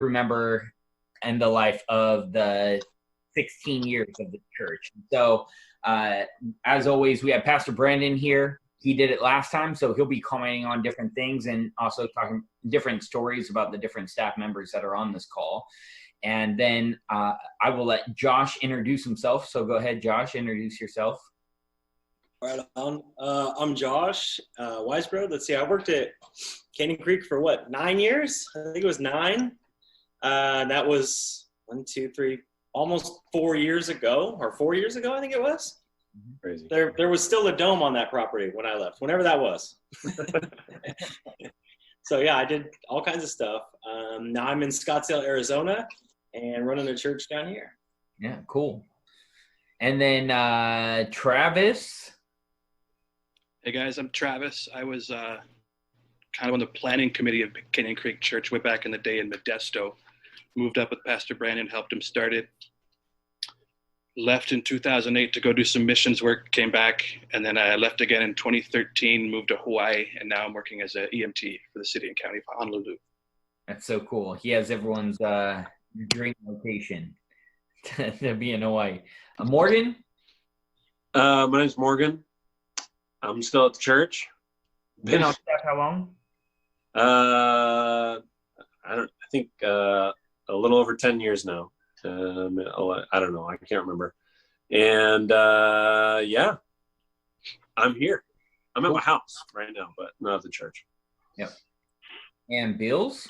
remember in the life of the 16 years of the church. So, as always, we have Pastor Brandon here. He did it last time, so he'll be commenting on different things and also talking different stories about the different staff members that are on this call. And then I will let Josh introduce himself. So go ahead, Josh, introduce yourself. Right on. I'm Josh Weisbrod. Let's see, I worked at Canyon Creek for 9 years? I think it was 9. That was 1, 2, 3, almost 4 years ago, or 4 years ago, I think it was. Crazy. There was still a dome on that property when I left, whenever that was. So yeah, I did all kinds of stuff. Now I'm in Scottsdale, Arizona, and running a church down here. Yeah, cool. And then Travis. Hey guys, I'm Travis. I was kind of on the planning committee of Canyon Creek Church way back in the day in Modesto. Moved up with Pastor Brandon, helped him start it. Left in 2008 to go do some missions work, came back, and then I left again in 2013, moved to Hawaii, and now I'm working as an EMT for the city and county of Honolulu. That's so cool. He has everyone's dream location to be in Hawaii. Morgan? My name's Morgan. I'm still at the church. Been on staff how long? I think a little over 10 years now. I don't know. I can't remember. And yeah, I'm here. I'm at my house right now, but not at the church. Yep. And Bills?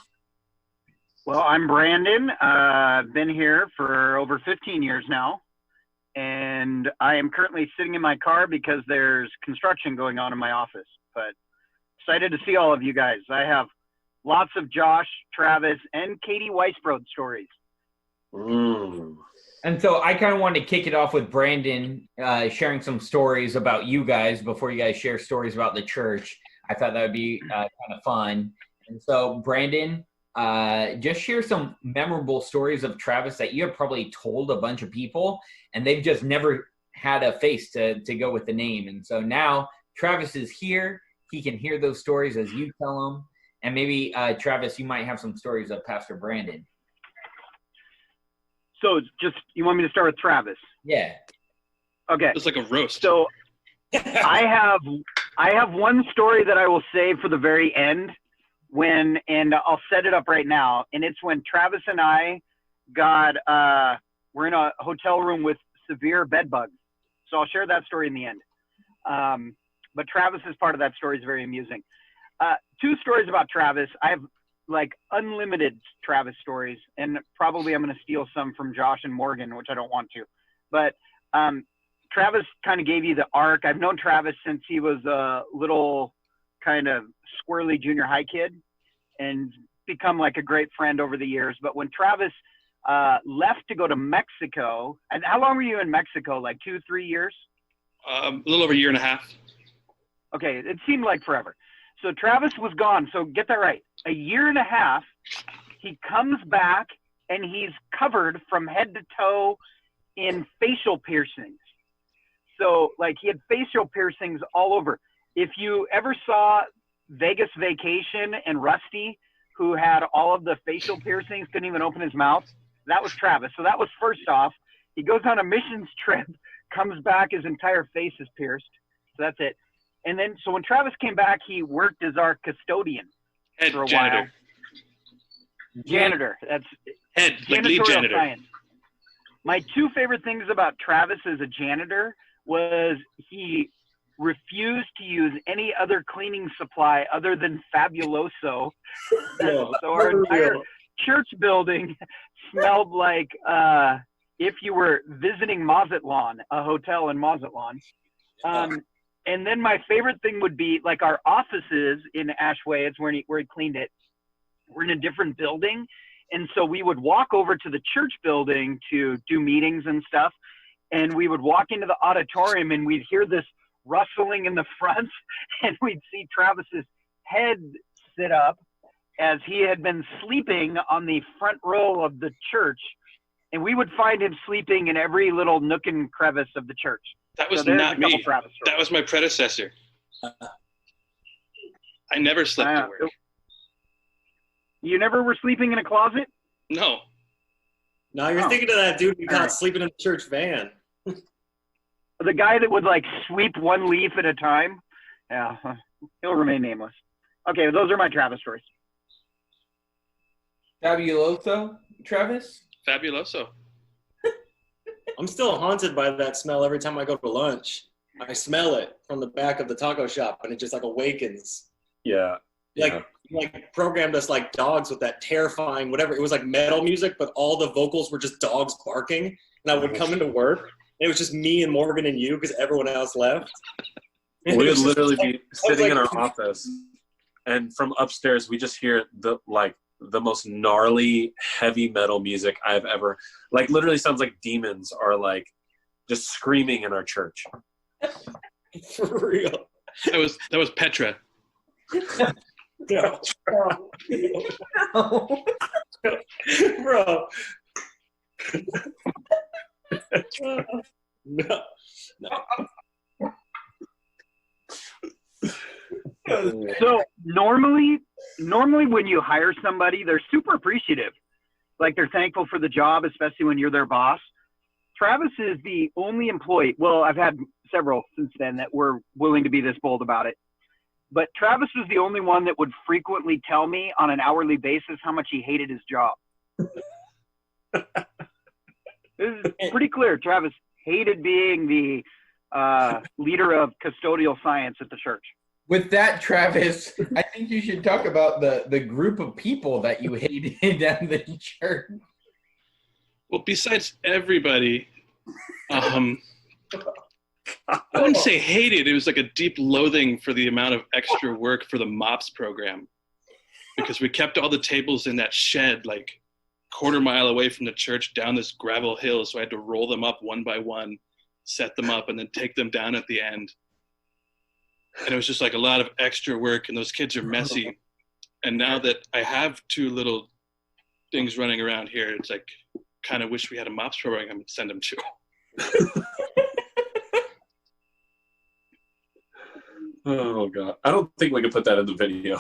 Well, I'm Brandon. I've been here for over 15 years now. And I am currently sitting in my car because there's construction going on in my office. But excited to see all of you guys. I have lots of Josh, Travis, and Katie Weisbrod stories. And so I kind of wanted to kick it off with Brandon sharing some stories about you guys before you guys share stories about the church. I thought that would be kind of fun. And so Brandon, just share some memorable stories of Travis that you have probably told a bunch of people and they've just never had a face to go with the name. And so now Travis is here. He can hear those stories as you tell them. And maybe Travis, you might have some stories of Pastor Brandon. So just, you want me to start with Travis? Yeah. Okay. It's like a roast. So I have one story that I will save for the very end and I'll set it up right now. And it's when Travis and I we're in a hotel room with severe bed bugs. So I'll share that story in the end. But Travis's part of that story is very amusing. 2 stories about Travis. I have like unlimited Travis stories, and probably I'm going to steal some from Josh and Morgan, which I don't want to. But Travis kind of gave you the arc. I've known Travis since he was a little kind of squirrely junior high kid and become like a great friend over the years. But when Travis left to go to Mexico, and how long were you in Mexico? Like 2-3 years? A little over a year and a half. Okay, it seemed like forever. So Travis was gone. So get that right. A year and a half, he comes back and he's covered from head to toe in facial piercings. So like he had facial piercings all over. If you ever saw Vegas Vacation and Rusty, who had all of the facial piercings, couldn't even open his mouth, that was Travis. So that was first off. He goes on a missions trip, comes back, his entire face is pierced. So that's it. And then, so when Travis came back, he worked as our custodian for a while. Janitor. That's head, like lead janitor. Science. My 2 favorite things about Travis as a janitor was he refused to use any other cleaning supply other than Fabuloso. So our entire church building smelled like if you were visiting Mazatlan, a hotel in Mazatlan. And then my favorite thing would be like our offices in Ashway, it's where he cleaned it. We're in a different building. And so we would walk over to the church building to do meetings and stuff. And we would walk into the auditorium and we'd hear this rustling in the front and we'd see Travis's head sit up as he had been sleeping on the front row of the church. And we would find him sleeping in every little nook and crevice of the church. That was not me. That was my predecessor. I never slept to work. You never were sleeping in a closet? No. No, you're Oh. thinking of that dude who got Alright. sleeping in the church van. The guy that would like sweep one leaf at a time. Yeah, he'll remain nameless. Okay, those are my Travis stories. Fabuloso, Travis? Fabuloso. I'm still haunted by that smell every time I go to lunch. I smell it from the back of the taco shop, and it just like awakens. Yeah. Like programmed us like dogs with that terrifying whatever. It was like metal music, but all the vocals were just dogs barking. And I would come into work, and it was just me and Morgan and you because everyone else left. And We it would was just literally like- be sitting in like- our office, and from upstairs we just hear the most gnarly heavy metal music I've ever, like, literally sounds like demons are like just screaming in our church. for real. That was Petra. No. Bro. No. So normally when you hire somebody, they're super appreciative. Like they're thankful for the job, especially when you're their boss. Travis is the only employee. Well, I've had several since then that were willing to be this bold about it. But Travis was the only one that would frequently tell me on an hourly basis how much he hated his job. This is pretty clear. Travis hated being the leader of custodial science at the church. With that, Travis, I think you should talk about the group of people that you hated at the church. Well, besides everybody, I wouldn't say hated. It was like a deep loathing for the amount of extra work for the MOPS program, because we kept all the tables in that shed like quarter mile away from the church down this gravel hill. So I had to roll them up one by one, set them up, and then take them down at the end. And it was just like a lot of extra work, and those kids are messy. And now that I have two little things running around here, it's like kind of wish we had a MOPS program to send them to. Oh god, I don't think we can put that in the video.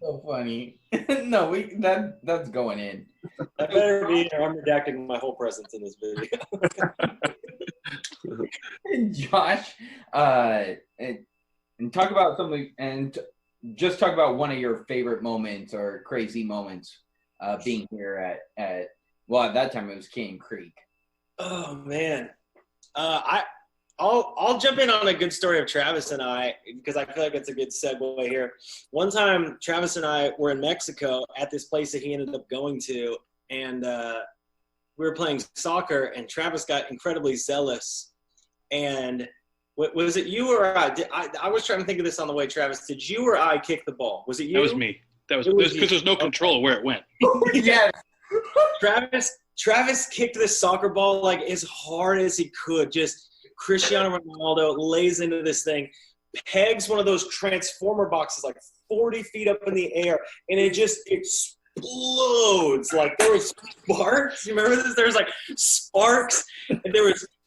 So funny. No, that's going in. That better be, or I'm redacting my whole presence in this video. Josh, and talk about something, and just talk about one of your favorite moments or crazy moments being here at well, at that time it was Canyon Creek. Oh man, I'll jump in on a good story of Travis and I, because I feel like it's a good segue here. One time, Travis and I were in Mexico at this place that he ended up going to, and we were playing soccer, and Travis got incredibly zealous. And was it you or I? I was trying to think of this on the way, Travis. Did you or I kick the ball? Was it you? That was me. That was It was because you. there's no control where it went. Yes. Travis kicked this soccer ball like as hard as he could. Just Cristiano Ronaldo lays into this thing, pegs one of those transformer boxes like 40 feet up in the air, and it just explodes. Like there was sparks. You remember this? There was like sparks, and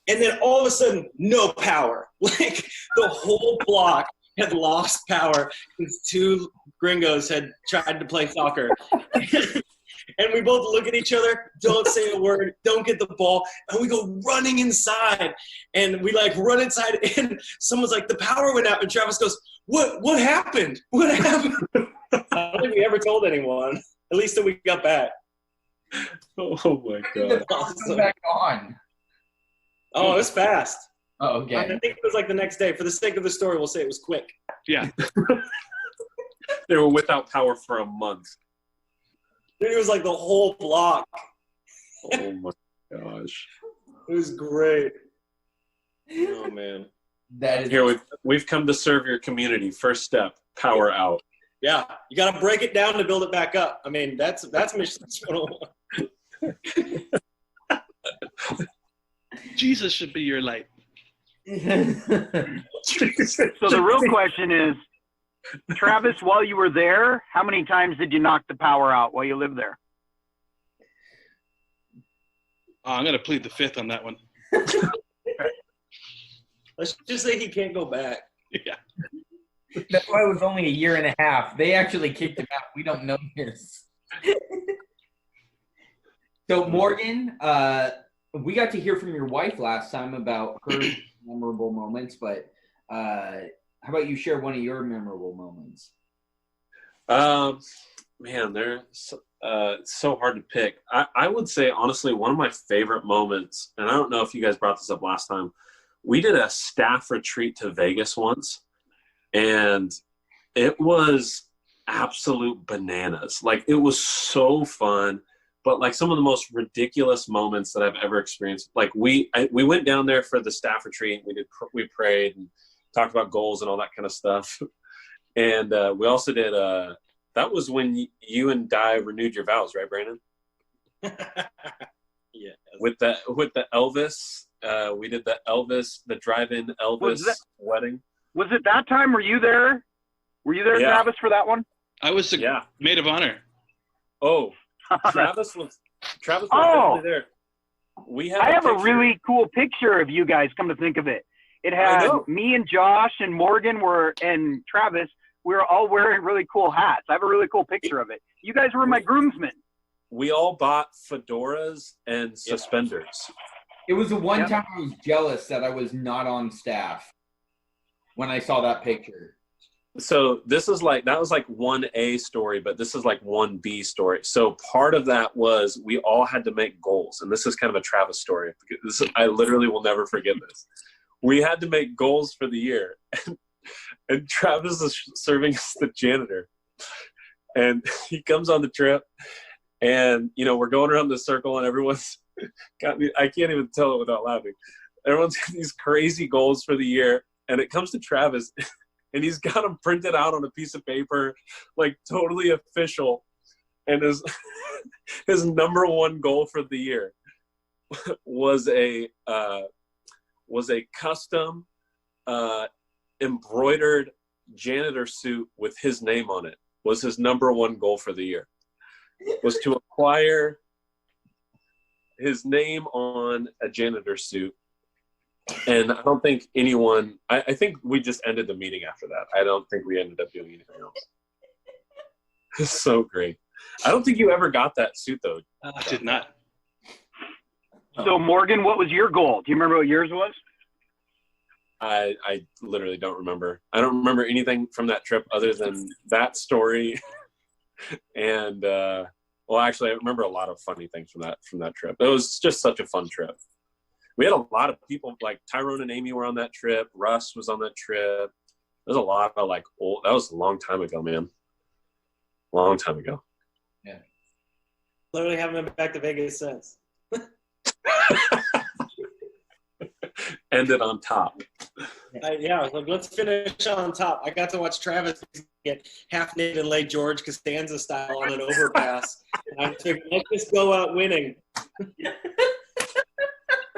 then all of a sudden, no power. Like the whole block had lost power because two gringos had tried to play soccer. And we both look at each other, don't say a word, don't get the ball, and we go running inside. And we like run inside, and someone's like, the power went out, and Travis goes, What happened? What happened? I don't think we ever told anyone, at least till we got back. Oh my The god. power come back on. Oh, it was fast. Oh, I okay. think it was like the next day. For the sake of the story, we'll say it was quick. Yeah. They were without power for a month. Dude, it was like the whole block. Oh my gosh. It was great. Oh, man. That is Here, we've come to serve your community. First step, power out. Yeah, you got to break it down to build it back up. I mean, that's Mission 101. Jesus should be your light. So the real question is, Travis, while you were there, how many times did you knock the power out while you lived there? Oh, I'm going to plead the fifth on that one. Let's just say he can't go back. Yeah. That's why it was only a year and a half. They actually kicked him out. We don't know this. So Morgan, we got to hear from your wife last time about her memorable moments, but how about you share one of your memorable moments? Man, it's so hard to pick. I would say, honestly, one of my favorite moments, and I don't know if you guys brought this up last time, we did a staff retreat to Vegas once, and it was absolute bananas. Like, it was so fun, but like some of the most ridiculous moments that I've ever experienced. Like, we went down there for the staff retreat. We prayed and talked about goals and all that kind of stuff. And we also did that was when you and Di renewed your vows, right, Brandon? Yeah. With the Elvis, we did the drive-in Elvis wedding. Was it that time? Were you there? Yeah. Travis, for that one? I was the maid of honor. Oh, Travis was definitely there. I have a really cool picture of you guys, come to think of it. It had me and Josh and Morgan and Travis. We were all wearing really cool hats. I have a really cool picture of it. You guys were my groomsmen. We all bought fedoras and suspenders. It was the one time I was jealous that I was not on staff when I saw that picture. So that was like 1A story, but this is like 1B story. So part of that was we all had to make goals. And this is kind of a Travis story. I literally will never forget this. We had to make goals for the year. And Travis is serving as the janitor. And he comes on the trip. And, we're going around the circle and everyone's got me. I can't even tell it without laughing. Everyone's got these crazy goals for the year. And it comes to Travis. And he's got them printed out on a piece of paper, like totally official. And his number one goal for the year was a custom embroidered janitor suit with his name on it. Was his number one goal for the year. Was to acquire his name on a janitor suit. And I don't think I think we just ended the meeting after that. I don't think we ended up doing anything else. It's so great. I don't think you ever got that suit, though. I did not. So, Morgan, what was your goal? Do you remember what yours was? I literally don't remember. I don't remember anything from that trip other than that story. And, actually, I remember a lot of funny things from that trip. It was just such a fun trip. We had a lot of people, like Tyrone and Amy were on that trip. Russ was on that trip. There's a lot of that was a long time ago, man. Long time ago. Yeah. Literally haven't been back to Vegas since. Ended on top. Let's finish on top. I got to watch Travis get half naked and Lake George Costanza style on an overpass. And I figured, let's just go out winning.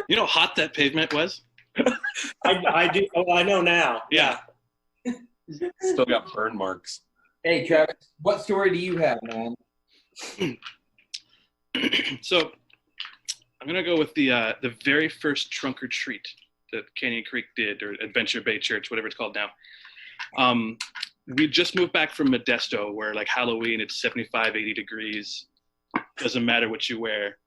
You know how hot that pavement was? I do. Oh, I know now. Yeah. Still got burn marks. Hey, Travis, what story do you have, man? So I'm going to go with the very first trunk or treat that Canyon Creek did, or Adventure Bay Church, whatever it's called now. We just moved back from Modesto, where like Halloween, it's 75, 80 degrees. Doesn't matter what you wear.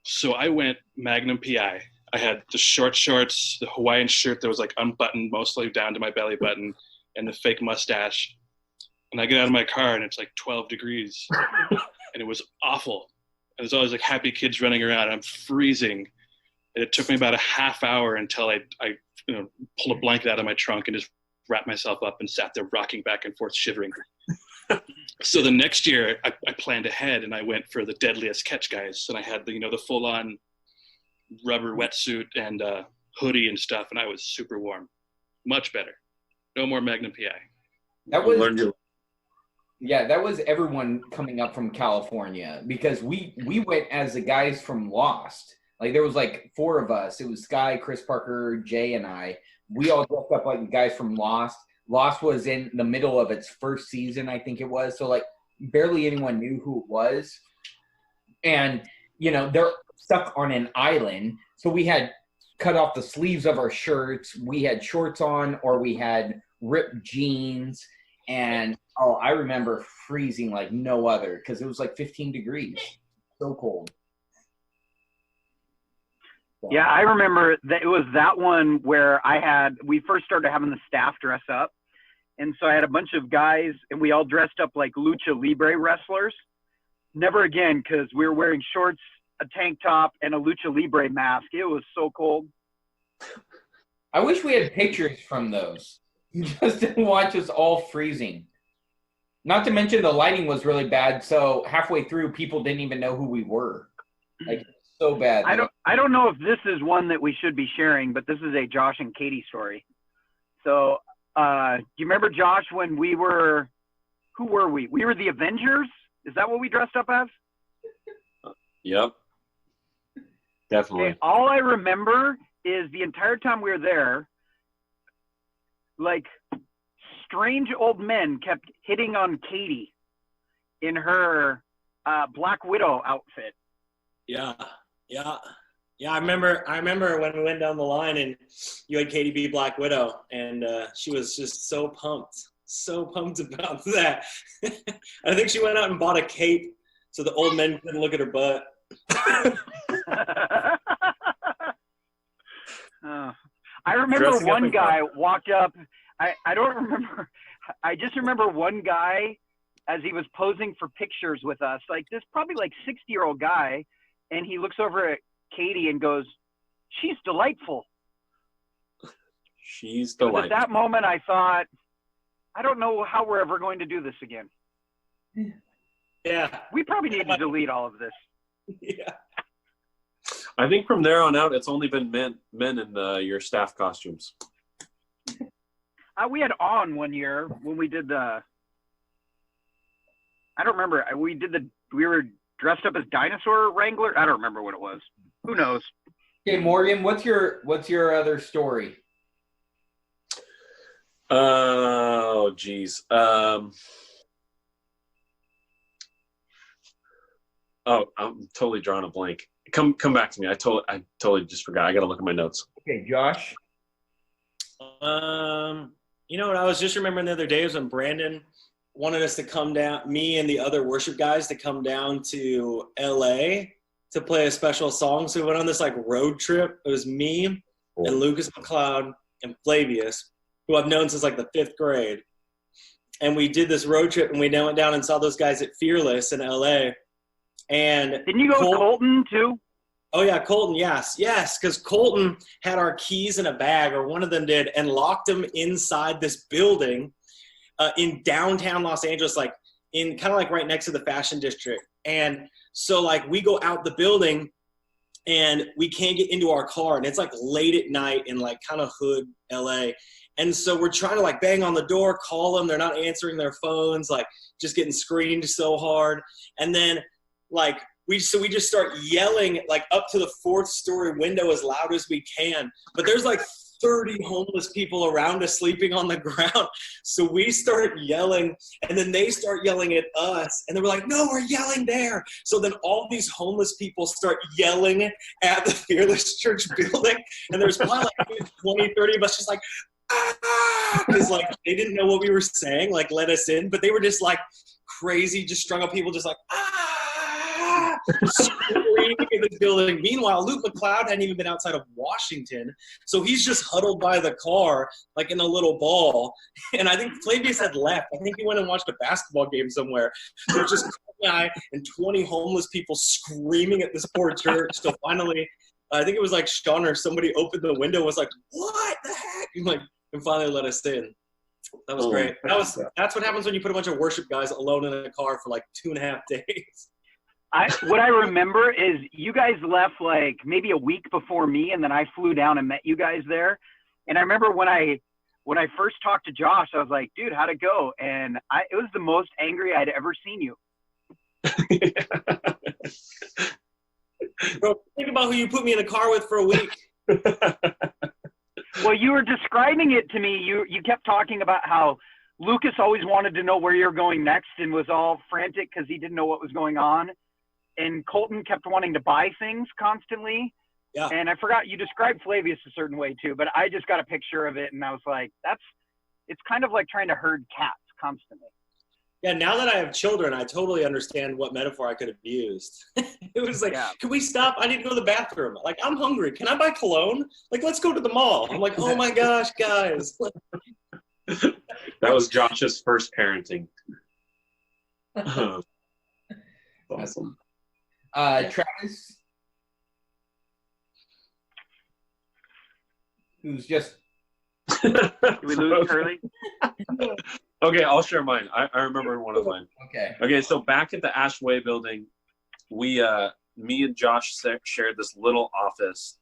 So I went Magnum PI. I had the short shorts, the Hawaiian shirt that was like unbuttoned mostly down to my belly button, and the fake mustache. And I get out of my car and it's like 12 degrees and it was awful. And there's always like happy kids running around. I'm freezing. And it took me about a half hour until I pulled a blanket out of my trunk and just wrapped myself up and sat there rocking back and forth, shivering. So the next year I planned ahead and I went for the Deadliest Catch guys. And I had the full on rubber wetsuit and hoodie and stuff. And I was super warm, much better. No more Magnum PI. That was everyone coming up from California, because we went as the guys from Lost. Like, there was like 4 of us. It was Sky, Chris Parker, Jay, and I. We all dressed up like the guys from Lost. Lost was in the middle of its first season, I think it was. So like barely anyone knew who it was. And, they're stuck on an island. So we had cut off the sleeves of our shirts. We had shorts on, or we had ripped jeans. And, I remember freezing like no other, because it was like 15 degrees. So cold. Yeah, I remember that it was that one where we first started having the staff dress up. And so I had a bunch of guys and we all dressed up like lucha libre wrestlers. Never again, because we were wearing shorts, a tank top, and a lucha libre mask. It was so cold. I wish we had pictures from those. Just to watch us all freezing. Not to mention the lighting was really bad, so halfway through people didn't even know who we were. Like so bad. I don't know if this is one that we should be sharing, but this is a Josh and Katie story. So do you remember, Josh, when who were we? We were the Avengers? Is that what we dressed up as? Yep. Definitely. Okay, all I remember is the entire time we were there, like strange old men kept hitting on Katie in her Black Widow outfit. Yeah. I remember when we went down the line and you had Katie be Black Widow, and she was just so pumped about that. I think she went out and bought a cape so the old men couldn't look at her butt. I remember Dressing one up guy walked up. I don't remember. I just remember one guy as he was posing for pictures with us, like this probably like 60-year-old guy, and he looks over at Katie and goes, "She's delightful." She's At delightful. that moment, I thought, I don't know how we're ever going to do this again. Yeah. We probably need to delete all of this. Yeah. I think from there on out, it's only been men in your staff costumes. We had on one year when we did I don't remember. We were dressed up as dinosaur wrangler. I don't remember what it was. Who knows? Okay, Morgan, what's your other story? Oh, geez. I'm totally drawing a blank. Come back to me. I totally just forgot. I got to look at my notes. Okay, Josh. You know what I was just remembering the other day was when Brandon wanted us to come down, me and the other worship guys to come down to LA to play a special song. So we went on this like road trip. It was me and Lucas McLeod and Flavius, who I've known since like the 5th grade. And we did this road trip and we went down and saw those guys at Fearless in LA. And didn't you go with Colton too? Oh yeah, Colton, yes, because Colton had our keys in a bag, or one of them did, and locked them inside this building in downtown Los Angeles, like in kind of like right next to the Fashion District. And so like we go out the building and we can't get into our car, and it's like late at night in like kind of hood LA. And so we're trying to like bang on the door, call them, they're not answering their phones, like just getting screened so hard. And then like we just start yelling like up to the 4th story window as loud as we can. But there's like 30 homeless people around us sleeping on the ground. So we start yelling, and then they start yelling at us. And they were like, no, we're yelling there. So then all these homeless people start yelling at the Fearless Church building. And there's probably like 20, 30 of us just like, ah, because like they didn't know what we were saying, like let us in. But they were just like crazy, just strung up people just like, ah. Screaming in this building. Meanwhile, Luke McLeod hadn't even been outside of Washington, so he's just huddled by the car like in a little ball. And I think Flavius had left. I think he went and watched a basketball game somewhere. So it's just a guy and 20 homeless people screaming at this poor church. So finally, I think it was like Sean or somebody opened the window and was like, what the heck? And finally let us in. That was great. That's what happens when you put a bunch of worship guys alone in a car for like 2.5 days. What I remember is you guys left like maybe a week before me, and then I flew down and met you guys there. And I remember when I first talked to Josh, I was like, dude, how'd it go? And it was the most angry I'd ever seen you. Bro, think about who you put me in a car with for a week. Well, you were describing it to me. You kept talking about how Lucas always wanted to know where you're going next and was all frantic because he didn't know what was going on. And Colton kept wanting to buy things constantly. Yeah. And I forgot you described Flavius a certain way too, but I just got a picture of it and I was like, it's kind of like trying to herd cats constantly. Yeah, now that I have children, I totally understand what metaphor I could have used. It was like, Yeah. can we stop? I need to go to the bathroom. Like, I'm hungry. Can I buy cologne? Like, let's go to the mall. I'm like, oh my gosh, guys. That was Josh's first parenting. Awesome. Travis, who's just Did we lose Curly? Okay, I'll share mine. I remember one of mine. okay. Okay, so back at the Ashway building, we, me and Josh shared this little office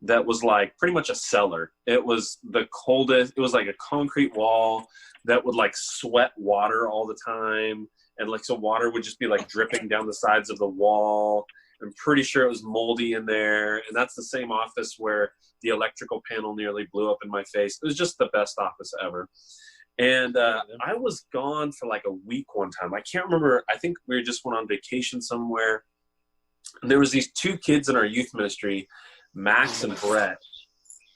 that was like pretty much a cellar. It was the coldest. It was like a concrete wall that would like sweat water all the time. And like, so water would just be like dripping down the sides of the wall. I'm pretty sure it was moldy in there. And that's the same office where the electrical panel nearly blew up in my face. It was just the best office ever. And I was gone for like a week one time. I can't remember. I think we just went on vacation somewhere. And there was these two kids in our youth ministry, Max and Brett,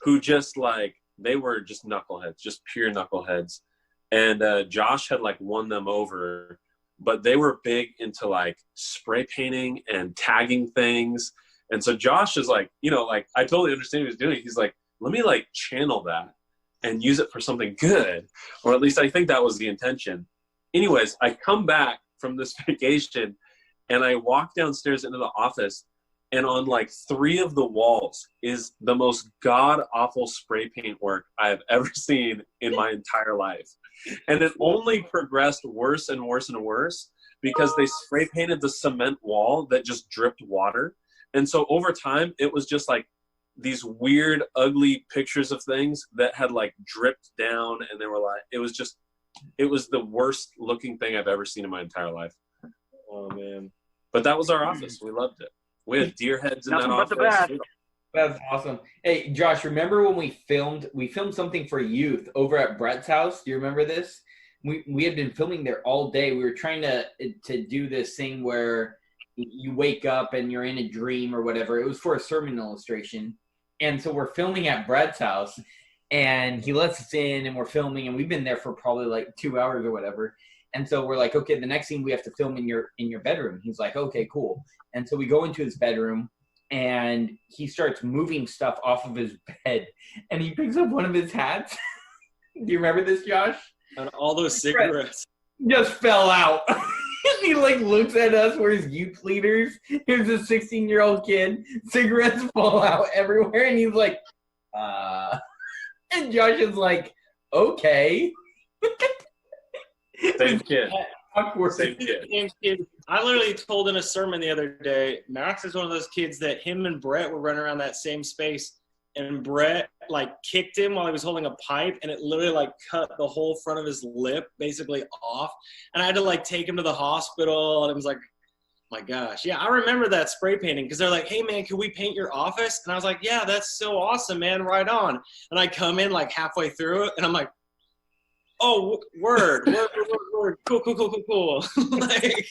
who just like, they were just knuckleheads, just pure knuckleheads. And Josh had like won them over, but they were big into like spray painting and tagging things. And so Josh is like, you know, like I totally understand what he's doing. He's like, let me like channel that and use it for something good. Or at least I think that was the intention. Anyways, I come back from this vacation and I walk downstairs into the office, and on like 3 of the walls is the most god-awful spray paint work I have ever seen in my entire life. And it only progressed worse and worse and worse because they spray painted the cement wall that just dripped water. And so over time, it was just like these weird, ugly pictures of things that had like dripped down, and they were like, it was the worst looking thing I've ever seen in my entire life. Oh, man. But that was our office. We loved it. We had deer heads in that Nothing but the office. best. That's awesome. Hey, Josh, remember when we filmed something for youth over at Brett's house? Do you remember this? We had been filming there all day. We were trying to do this thing where you wake up and you're in a dream or whatever. It was for a sermon illustration. And so we're filming at Brett's house, and he lets us in, and we're filming, and we've been there for probably like 2 hours or whatever. And so we're like, okay, the next scene we have to film in your bedroom. He's like, okay, cool. And so we go into his bedroom, and he starts moving stuff off of his bed, and he picks up one of his hats. Do you remember this, Josh? And all those cigarettes. Just fell out. And he like looks at us, we're his youth leaders. Here's a 16-year-old kid. Cigarettes fall out everywhere, and he's like, and Josh is like, okay. Same kid. Awkward. Same kid. Same kid. I literally told in a sermon the other day, Max is one of those kids that him and Brett were running around that same space, and Brett like kicked him while he was holding a pipe, and it literally like cut the whole front of his lip basically off. And I had to like take him to the hospital, and it was like, my gosh. Yeah, I remember that spray painting because they're like, hey man, can we paint your office? And I was like, yeah, that's so awesome, man, right on. And I come in like halfway through it, and I'm like, oh, word. Cool. Like,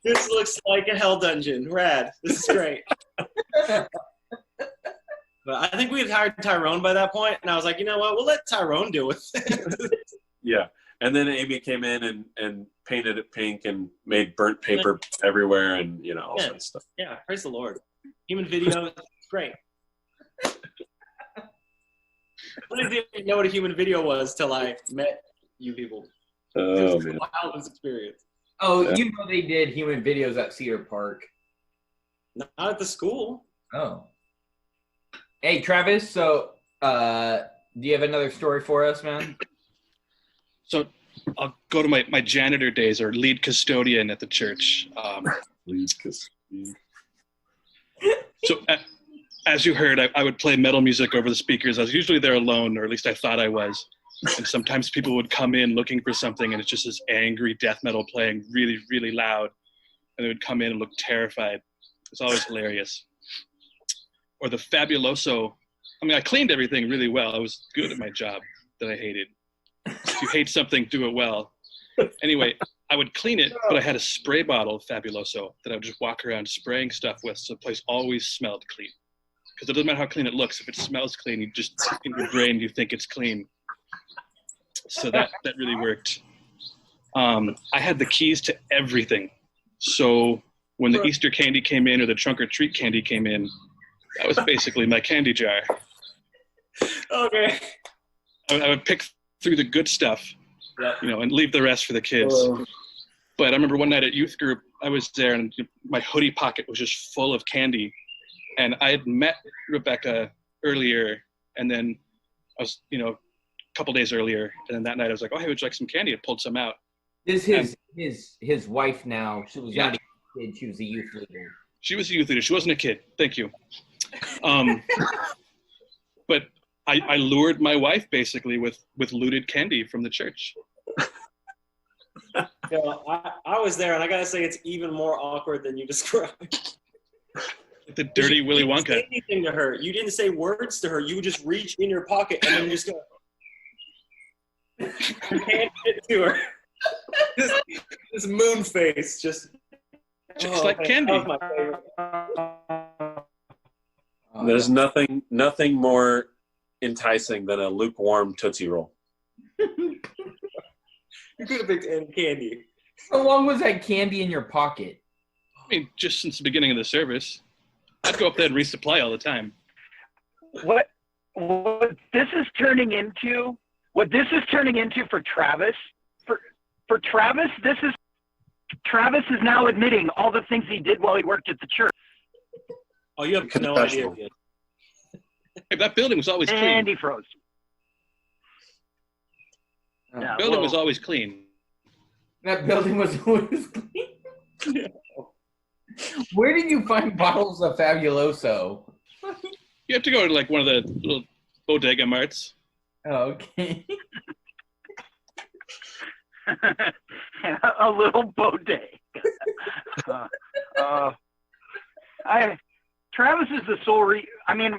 this looks like a hell dungeon. Rad. This is great. But I think we had hired Tyrone by that point, and I was like, you know what? We'll let Tyrone deal with it. Yeah. And then Amy came in and painted it pink and made burnt paper everywhere and, you know, all sorts of stuff. Yeah, praise the Lord. Human video, great. I didn't even know what a human video was till I met you people. It Oh, was a man. wild experience. Oh, Yeah. you know they did human videos at Cedar Park. Not at the school. Oh. Hey, Travis, so do you have another story for us, man? So I'll go to my janitor days or lead custodian at the church. Please, 'cause- So as you heard, I would play metal music over the speakers. I was usually there alone, or at least I thought I was. And sometimes people would come in looking for something, and it's just this angry death metal playing really, really loud. And they would come in and look terrified. It's always hilarious. Or the Fabuloso. I mean, I cleaned everything really well. I was good at my job that I hated. If you hate something, do it well. Anyway, I would clean it, but I had a spray bottle of Fabuloso that I would just walk around spraying stuff with, so the place always smelled clean. Because it doesn't matter how clean it looks. If it smells clean, you just, in your brain, you think it's clean. So that really worked. I had the keys to everything. So when the Easter candy came in or the trunk or treat candy came in, that was basically my candy jar. Okay. I would pick through the good stuff, and leave the rest for the kids. But I remember one night at youth group, I was there and my hoodie pocket was just full of candy. And I had met Rebecca earlier, and then I was, a couple days earlier, and then that night I was like, "Oh, hey, would you like some candy?" I pulled some out. This is his wife now. She was not a kid. She was a youth leader. She was a youth leader. She wasn't a kid. Thank you. But I lured my wife basically with looted candy from the church. I was there, and I gotta say, it's even more awkward than you described. The dirty Willy Wonka. You didn't say anything to her. You didn't say words to her. You would just reach in your pocket and then just go and hand it to her. This moon face, just like candy. There's nothing more enticing than a lukewarm Tootsie Roll. You could have picked any candy. How long was that candy in your pocket? I mean, just since the beginning of the service. I'd go up there and resupply all the time. What this is turning into for Travis, for Travis, Travis is now admitting all the things he did while he worked at the church. Oh, you have no idea. Hey, that building was always clean. And he froze. The building was always clean. That building was always clean. Where did you find bottles of Fabuloso? You have to go to like one of the little bodega marts. Oh, okay. A little bodega. Travis is the sole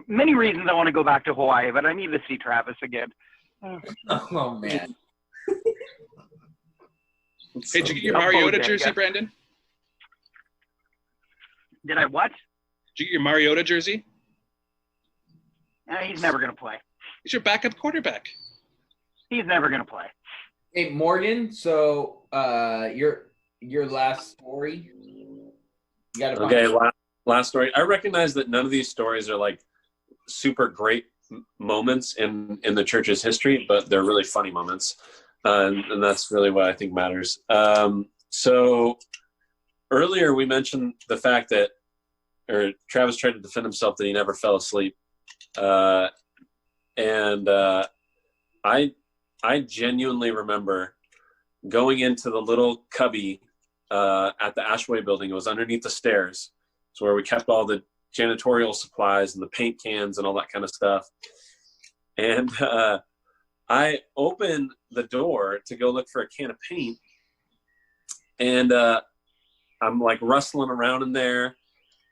many reasons I want to go back to Hawaii, but I need to see Travis again. Oh, man. Hey, did you get your Mariota jersey, Brandon? Did I what? Did you get your Mariota jersey? He's never going to play. He's your backup quarterback. He's never going to play. Hey, Morgan, so your last story? You gotta Okay, last story. I recognize that none of these stories are like super great moments in the church's history, but they're really funny moments. And that's really what I think matters. So earlier we mentioned the fact that, Travis tried to defend himself that he never fell asleep. I genuinely remember going into the little cubby at the Ashway building. It was underneath the stairs. It's where we kept all the janitorial supplies and the paint cans and all that kind of stuff. And I opened the door to go look for a can of paint. And I'm like rustling around in there.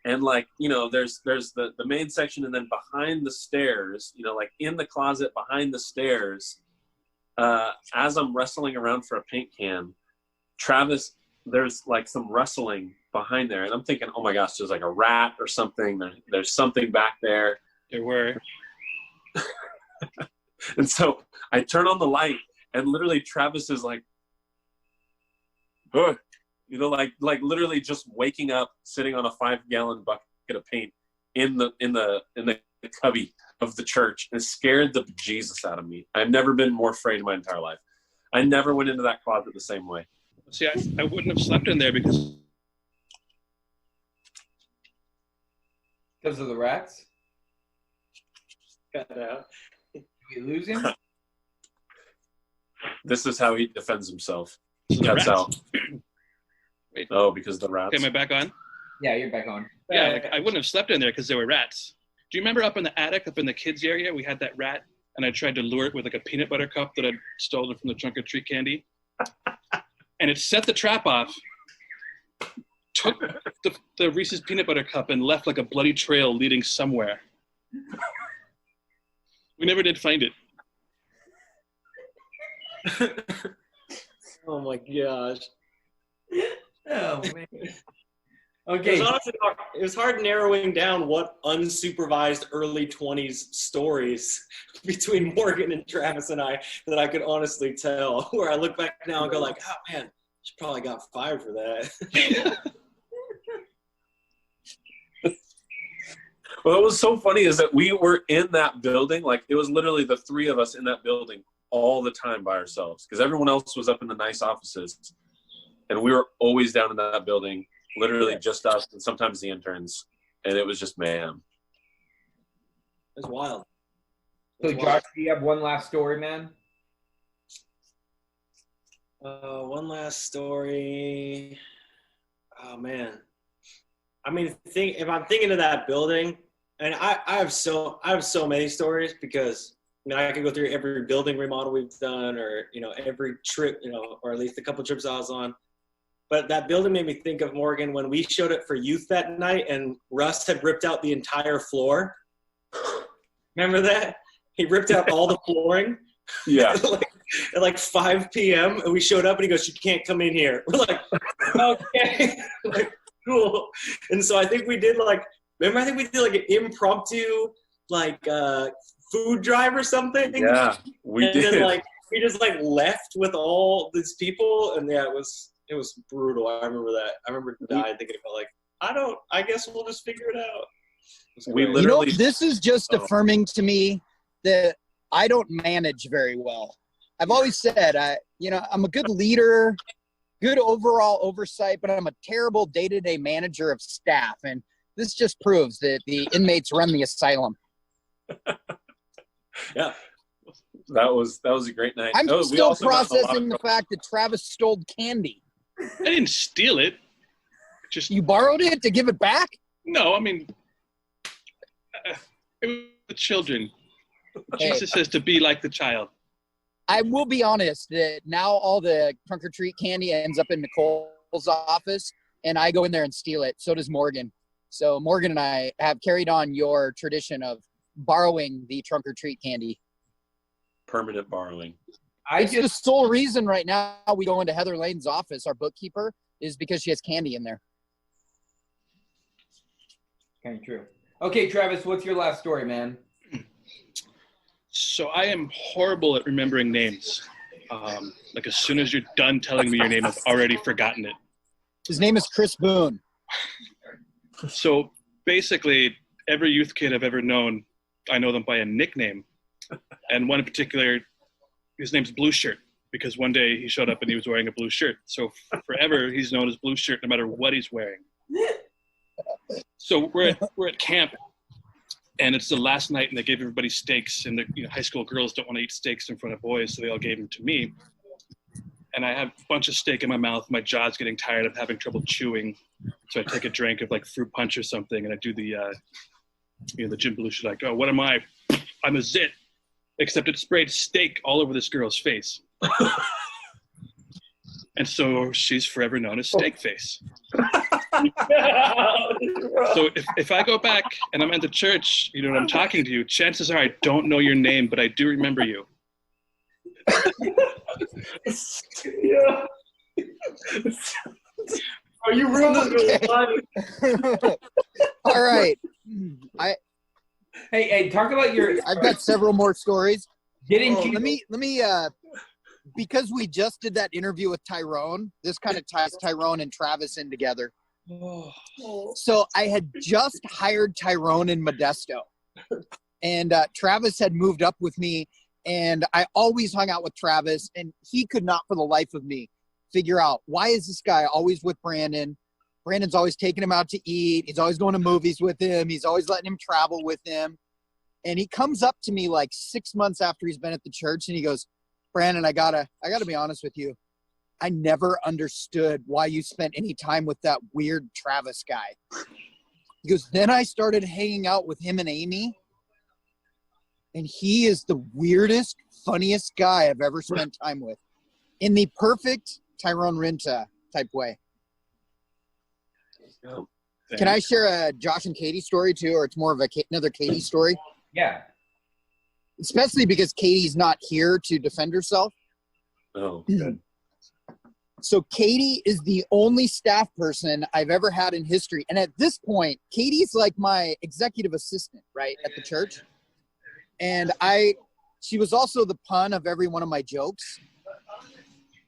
And like, there's the main section, and then behind the stairs, like in the closet behind the stairs, as I'm wrestling around for a paint can, Travis, there's like some rustling behind there. And I'm thinking, oh my gosh, there's like a rat or something. There's something back there. There were. And so I turn on the light, and literally Travis is like, ugh. Like literally just waking up, sitting on a 5-gallon bucket of paint in the cubby of the church, and scared the Jesus out of me. I've never been more afraid in my entire life. I never went into that closet the same way. See, I wouldn't have slept in there because of the rats? Cut out. Did we lose him? This is how he defends himself. He the cuts rats. out. Wait. Oh, because of the rats. Okay, am I back on? Yeah, you're back on. Yeah, like, I wouldn't have slept in there because there were rats. Do you remember up in the attic, up in the kids area, we had that rat, and I tried to lure it with like a peanut butter cup that I'd stolen from the trunk or treat candy, and it set the trap off, took the Reese's peanut butter cup, and left like a bloody trail leading somewhere. We never did find it. Oh my gosh. Oh, man. Okay. It was hard narrowing down what unsupervised early 20s stories between Morgan and Travis and I that I could honestly tell. Where I look back now and go like, oh man, she probably got fired for that. What was so funny is that we were in that building, like it was literally the three of us in that building all the time by ourselves because everyone else was up in the nice offices. And we were always down in that building, literally just us and sometimes the interns. And it was just mayhem. It's wild. So, Josh, do you have one last story, man? One last story. Oh man. I mean, if I'm thinking of that building, and I have so many stories because I mean I could go through every building remodel we've done, or every trip, or at least a couple trips I was on. But that building made me think of Morgan when we showed it for youth that night, and Russ had ripped out the entire floor. Remember that? He ripped out all the flooring. Yeah. At like 5 p.m. and we showed up and he goes, "You can't come in here." We're like, okay. Like, cool. And so I think we did like an impromptu food drive or something. Yeah, we did. And then we just left with all these people, and yeah, it was brutal. I remember that. I remember dying thinking about I guess we'll just figure it out. We literally, this is just affirming to me that I don't manage very well. I've always said, I'm a good leader, good overall oversight, but I'm a terrible day-to-day manager of staff. And this just proves that the inmates run the asylum. Yeah. That was a great night. I'm still processing the fact that Travis stole candy. I didn't steal it. Just You borrowed it to give it back? no. I mean, it was the children. Jesus says to be like the child. I will be honest that now all the trunk or treat candy ends up in Nicole's office, and I go in there and steal it. So does Morgan. So Morgan and I have carried on your tradition of borrowing the trunk or treat candy. Permanent borrowing. It's the sole reason right now we go into Heather Lane's office, our bookkeeper, is because she has candy in there. Kind of true. Okay, Travis, what's your last story, man? So I am horrible at remembering names. As soon as you're done telling me your name, I've already forgotten it. His name is Chris Boone. So basically, every youth kid I've ever known, I know them by a nickname. And one in particular, his name's Blue Shirt, because one day he showed up and he was wearing a blue shirt. So forever, he's known as Blue Shirt no matter what he's wearing. So we're at camp, and it's the last night, and they gave everybody steaks, and the high school girls don't want to eat steaks in front of boys, so they all gave them to me. And I have a bunch of steak in my mouth. My jaw's getting tired. I'm having trouble chewing, so I take a drink of fruit punch or something, and I do the Jim Belushi "Oh, what am I? I'm a zit," except it sprayed steak all over this girl's face. And so she's forever known as Steak Face. So if I go back and I'm at the church, I'm talking to you, chances are I don't know your name, but I do remember you. Yeah. Are you ruined this really? All right. Hey, talk about your. I've got several more stories. Didn't you? Let me because we just did that interview with Tyrone, this kind of ties Tyrone and Travis in together. So I had just hired Tyrone in Modesto, and Travis had moved up with me, and I always hung out with Travis, and he could not for the life of me figure out, why is this guy always with Brandon? Brandon's always taking him out to eat. He's always going to movies with him. He's always letting him travel with him. And he comes up to me 6 months after he's been at the church, and he goes, "Brandon, I gotta be honest with you. I never understood why you spent any time with that weird Travis guy." He goes, "Then I started hanging out with him and Amy, and he is the weirdest, funniest guy I've ever spent time with, in the perfect Tyrone Rinta type way." Can I share a Josh and Katie story too, or it's more of another Katie story? Yeah. Especially because Katie's not here to defend herself. Oh, good. So Katie is the only staff person I've ever had in history. And at this point, Katie's like my executive assistant, right, at the church. And she was also the pun of every one of my jokes.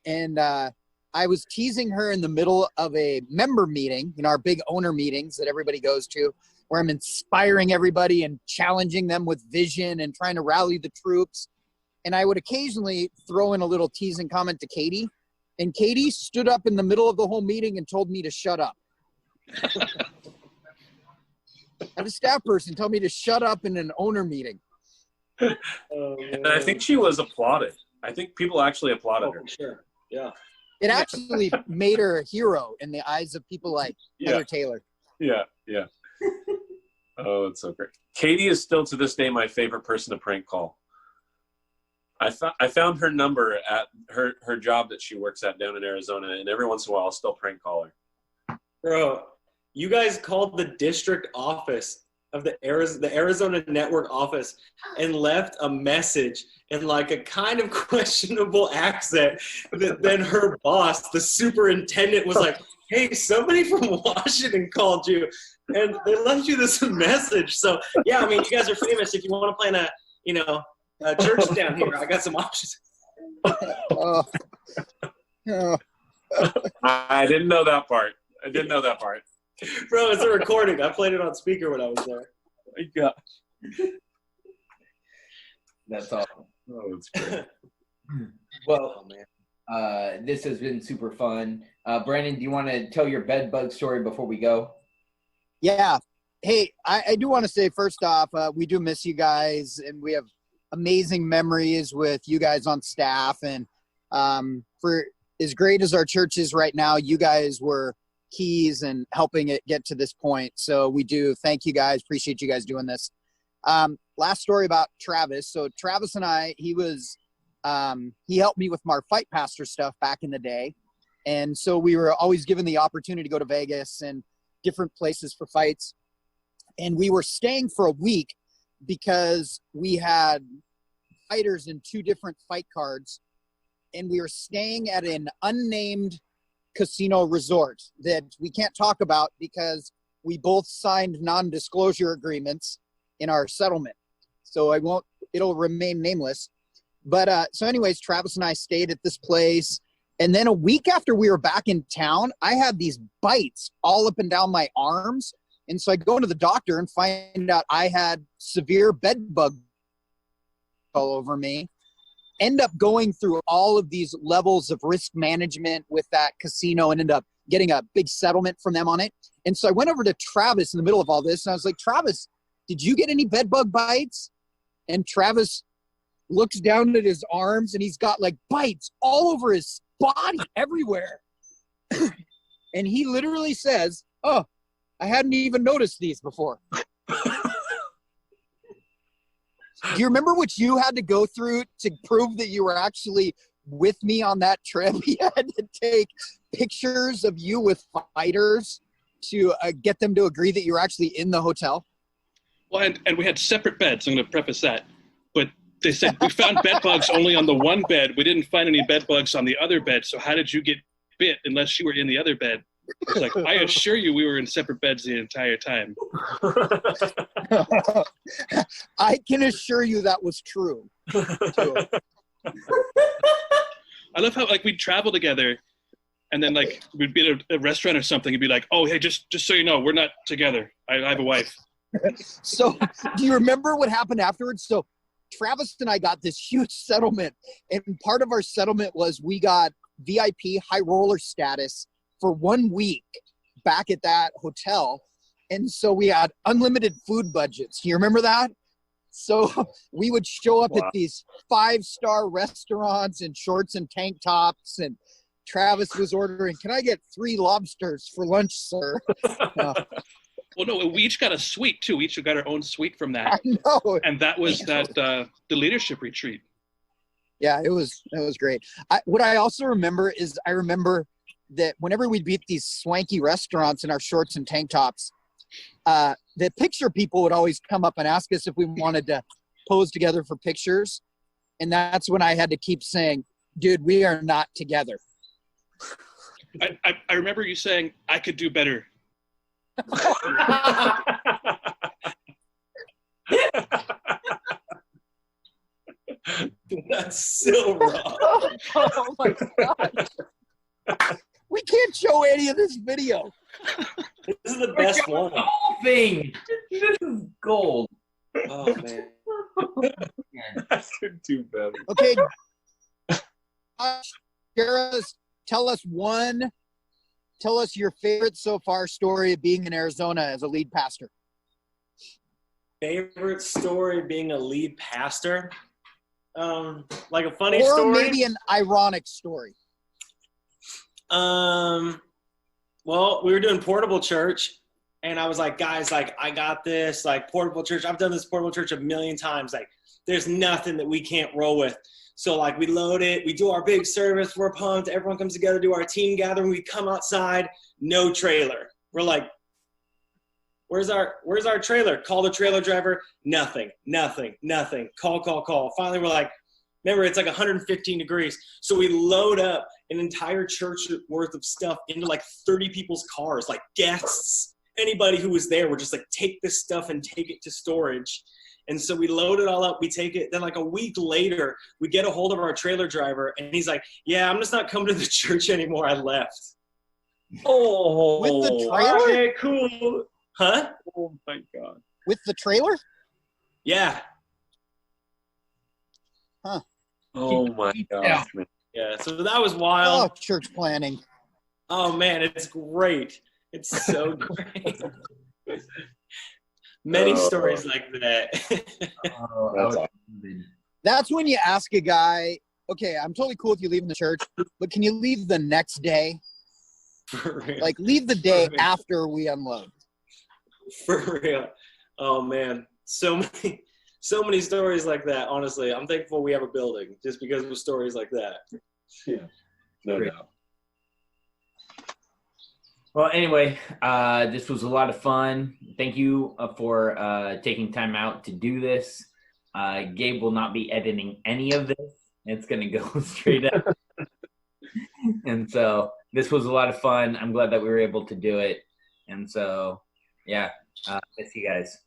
And I was teasing her in the middle of a member meeting, our big owner meetings that everybody goes to. where I'm inspiring everybody and challenging them with vision and trying to rally the troops. And I would occasionally throw in a little teasing comment to Katie. And Katie stood up in the middle of the whole meeting and told me to shut up. I had a staff person tell me to shut up in an owner meeting. And I think she was applauded. I think people actually applauded her. Sure. Yeah. It actually made her a hero in the eyes of people like Heather Taylor. Yeah. Oh, it's so great. Katie is still to this day my favorite person to prank call. I found her number at her job that she works at down in Arizona, and every once in a while I'll still prank call her. Bro, you guys called the district office of the Arizona network office and left a message in like a kind of questionable accent that then her boss, the superintendent, was like, hey, somebody from Washington called you, and they left you this message. So yeah, I mean, you guys are famous. If you want to plan a church down here, I got some options. I didn't know that part. Bro, it's a recording. I played it on speaker when I was there. My God. That's awesome. Oh, it's great. Well, this has been super fun. Brandon, do you want to tell your bed bug story before we go? Yeah. Hey, I do want to say, first off, we do miss you guys, and we have amazing memories with you guys on staff. And for as great as our church is right now, you guys were keys and helping it get to this point. So we do thank you guys. Appreciate you guys doing this. Last story about Travis. So Travis and I, he helped me with my Fight Pastor stuff back in the day. And so we were always given the opportunity to go to Vegas and different places for fights. And we were staying for a week because we had fighters in 2 different fight cards. And we were staying at an unnamed casino resort that we can't talk about because we both signed non-disclosure agreements in our settlement. So it'll remain nameless. But so anyways, Travis and I stayed at this place. And then a week after we were back in town, I had these bites all up and down my arms. And so I go to the doctor and find out I had severe bed bug all over me. End up going through all of these levels of risk management with that casino and end up getting a big settlement from them on it. And so I went over to Travis in the middle of all this and I was like, Travis, did you get any bed bug bites? And Travis looks down at his arms and he's got like bites all over his body everywhere. And he literally says, oh, I hadn't even noticed these before. Do you remember what you had to go through to prove that you were actually with me on that trip? You had to take pictures of you with fighters to get them to agree that you were actually in the hotel. Well, and we had separate beds. I'm going to preface that. But they said we found bed bugs only on the one bed. We didn't find any bed bugs on the other bed. So how did you get bit unless you were in the other bed? It's like, I assure you we were in separate beds the entire time. I can assure you that was true. I love how like we'd travel together and then like we'd be at a restaurant or something and be like, oh, hey, just so you know, we're not together. I have a wife. So do you remember what happened afterwards? So Travis and I got this huge settlement, and part of our settlement was we got VIP high roller status for 1 week back at that hotel. And so we had unlimited food budgets. You remember that? So we would show up at these 5-star restaurants in shorts and tank tops, and Travis was ordering, can I get 3 lobsters for lunch, sir? Well, no, we each got a suite too. We each got our own suite from that. I know. And that was the leadership retreat. Yeah, it was great. What I also remember is I remember that whenever we'd be at these swanky restaurants in our shorts and tank tops, the picture people would always come up and ask us if we wanted to pose together for pictures. And that's when I had to keep saying, dude, we are not together. I remember you saying, I could do better. That's so wrong. Oh my gosh. We can't show any of this video. This is the best one. The whole thing. This is gold. Oh man. That's too bad. Okay. Tell us your favorite so far story of being in Arizona as a lead pastor. Favorite story being a lead pastor? Like a funny or story? Maybe an ironic story. Well, we were doing portable church, and I was like, guys, like, I got this, like, portable church. I've done this portable church a million times. Like, there's nothing that we can't roll with. So, like, we load it. We do our big service. We're pumped. Everyone comes together, do our team gathering. We come outside, no trailer. We're like, where's our trailer? Call the trailer driver. Nothing. Call. Finally, we're like, remember, it's like 115 degrees. So we load up an entire church worth of stuff into like 30 people's cars, like guests, anybody who was there. We're just like, take this stuff and take it to storage. And so we load it all up. We take it. Then like a week later, we get a hold of our trailer driver, and he's like, yeah, I'm just not coming to the church anymore. I left. Oh, With the trailer? Okay, cool. Huh? Oh my God. With the trailer? Yeah. Oh my gosh, man. Yeah. So that was Oh, wild. church planning. Oh man, it's great. It's so great. Many stories like that. Oh, That's awesome. That's when you ask a guy, okay, I'm totally cool with you leaving the church, but can you leave the next day? For real. Like, leave the day Perfect. after we unload. For real. Oh man, so many stories like that. Honestly, I'm thankful we have a building just because of stories like that. Yeah. No Great. doubt. Well, anyway, this was a lot of fun. Thank you for taking time out to do this. Gabe will not be editing any of this. It's going to go straight up. And so this was a lot of fun. I'm glad that we were able to do it. And so, yeah, miss you guys.